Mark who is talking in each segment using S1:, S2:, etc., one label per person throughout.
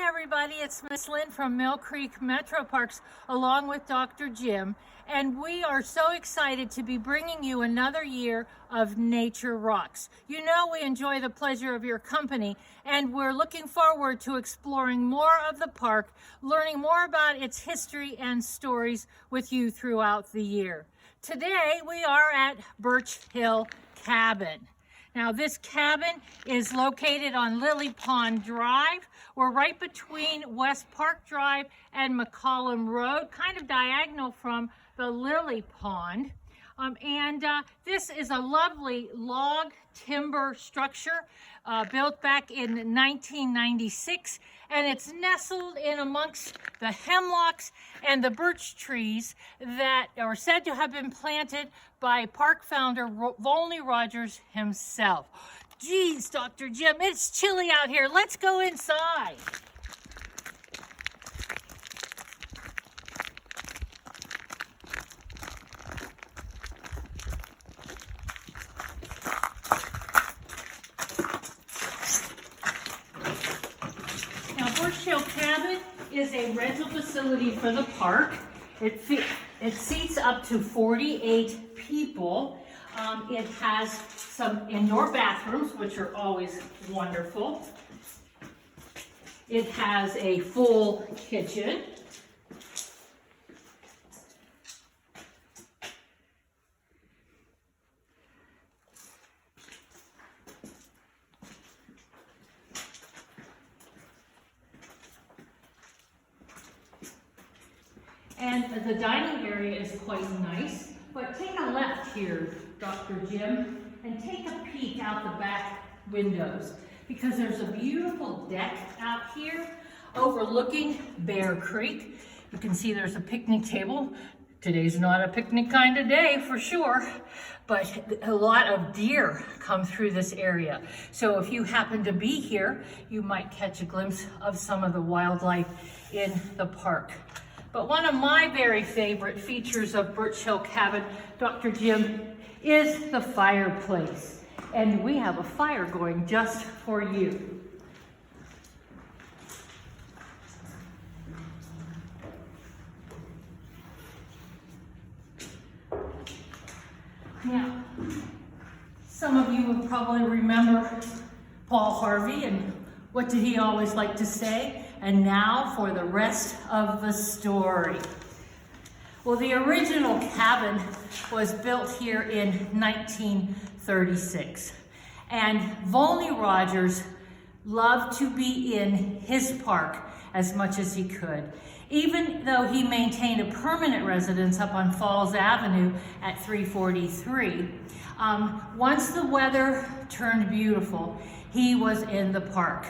S1: everybody, it's Miss Lynn from Mill Creek MetroParks along with Dr. Jim, and we are so excited to be bringing you another year of Nature Rocks. You know we enjoy the pleasure of your company, and we're looking forward to exploring more of the park, learning more about its history and stories with you throughout the year. Today we are at Birch Hill Cabin. Now this cabin is located on Lily Pond Drive. We're right between West Park Drive and McCollum Road, kind of diagonal from the Lily Pond. This is a lovely log timber structure built back in 1996, and it's nestled in amongst the hemlocks and the birch trees that are said to have been planted by park founder Volney Rogers himself. Geez, Dr. Jim, it's chilly out here. Let's go inside. Birch Hill Cabin is a rental facility for the park. It seats up to 48 people. It has some indoor bathrooms, which are always wonderful. It has a full kitchen. And the dining area is quite nice, but take a left here, Dr. Jim, and take a peek out the back windows, because there's a beautiful deck out here overlooking Bear Creek. You can see there's a picnic table. Today's not a picnic kind of day for sure, but a lot of deer come through this area. So if you happen to be here, you might catch a glimpse of some of the wildlife in the park. But one of my very favorite features of Birch Hill Cabin, Dr. Jim, is the fireplace. And we have a fire going just for you. Now, some of you would probably remember Paul Harvey, and what did he always like to say? And now for the rest of the story. Well, the original cabin was built here in 1936. And Volney Rogers loved to be in his park as much as he could. Even though he maintained a permanent residence up on Falls Avenue at 343, once the weather turned beautiful, he was in the park.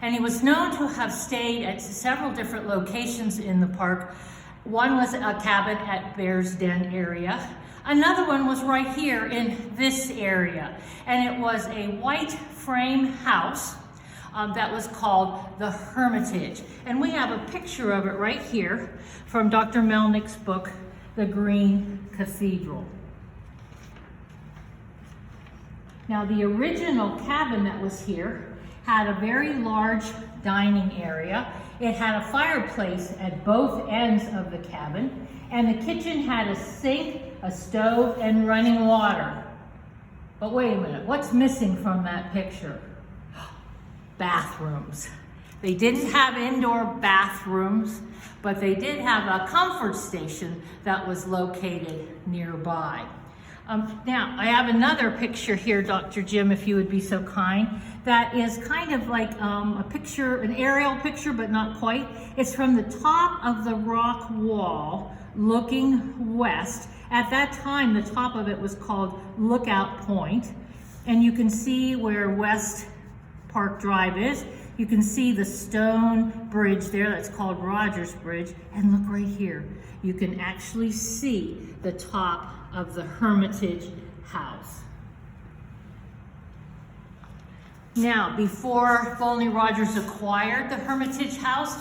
S1: And he was known to have stayed at several different locations in the park. One was a cabin at Bear's Den area. Another one was right here in this area. And it was a white frame house that was called the Hermitage. And we have a picture of it right here from Dr. Melnick's book, The Green Cathedral. Now the original cabin that was here had a very large dining area. It had a fireplace at both ends of the cabin, and the kitchen had a sink, a stove, and running water. But wait a minute, what's missing from that picture? Bathrooms. They didn't have indoor bathrooms, but they did have a comfort station that was located nearby. Now, I have another picture here, Dr. Jim, if you would be so kind. That is kind of like a picture, an aerial picture, but not quite. It's from the top of the rock wall, looking west. At that time, the top of it was called Lookout Point. And you can see where West Park Drive is. You can see the stone bridge there that's called Rogers Bridge. And look right here. You can actually see the top of the Hermitage house. Now, before Volney Rogers acquired the Hermitage house,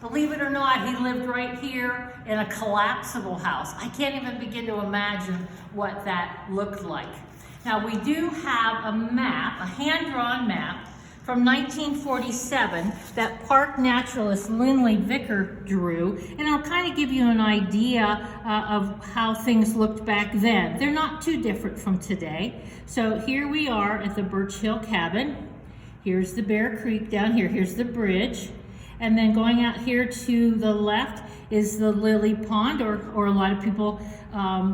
S1: believe it or not, he lived right here in a collapsible house. I can't even begin to imagine what that looked like. Now, we do have a map, a hand-drawn map, from 1947 that park naturalist Lindley Vicker drew, and I'll kind of give you an idea of how things looked back then. They're not too different from today. So here we are at the Birch Hill Cabin. Here's the Bear Creek down here. Here's the bridge. And then going out here to the left is the Lily Pond, or a lot of people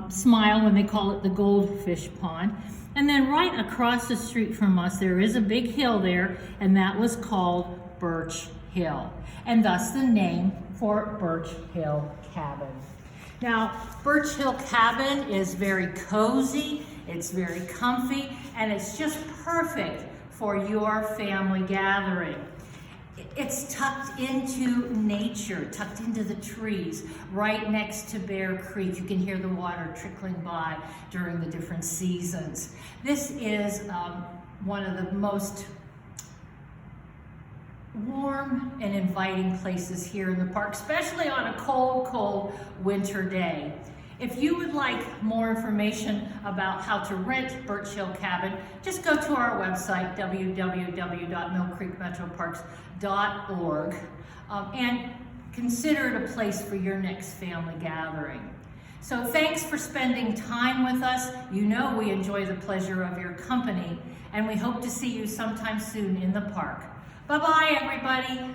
S1: smile when they call it the Goldfish Pond. And then right across the street from us, there is a big hill there, and that was called Birch Hill, and thus the name for Birch Hill Cabin. Now, Birch Hill Cabin is very cozy, it's very comfy, and it's just perfect for your family gathering. It's tucked into nature, tucked into the trees, right next to Bear Creek. You can hear the water trickling by during the different seasons. This is one of the most warm and inviting places here in the park, especially on a cold, cold winter day. If you would like more information about how to rent Birch Hill Cabin, just go to our website, www.millcreekmetroparks.org, and consider it a place for your next family gathering. So thanks for spending time with us. You know we enjoy the pleasure of your company, and we hope to see you sometime soon in the park. Bye-bye, everybody.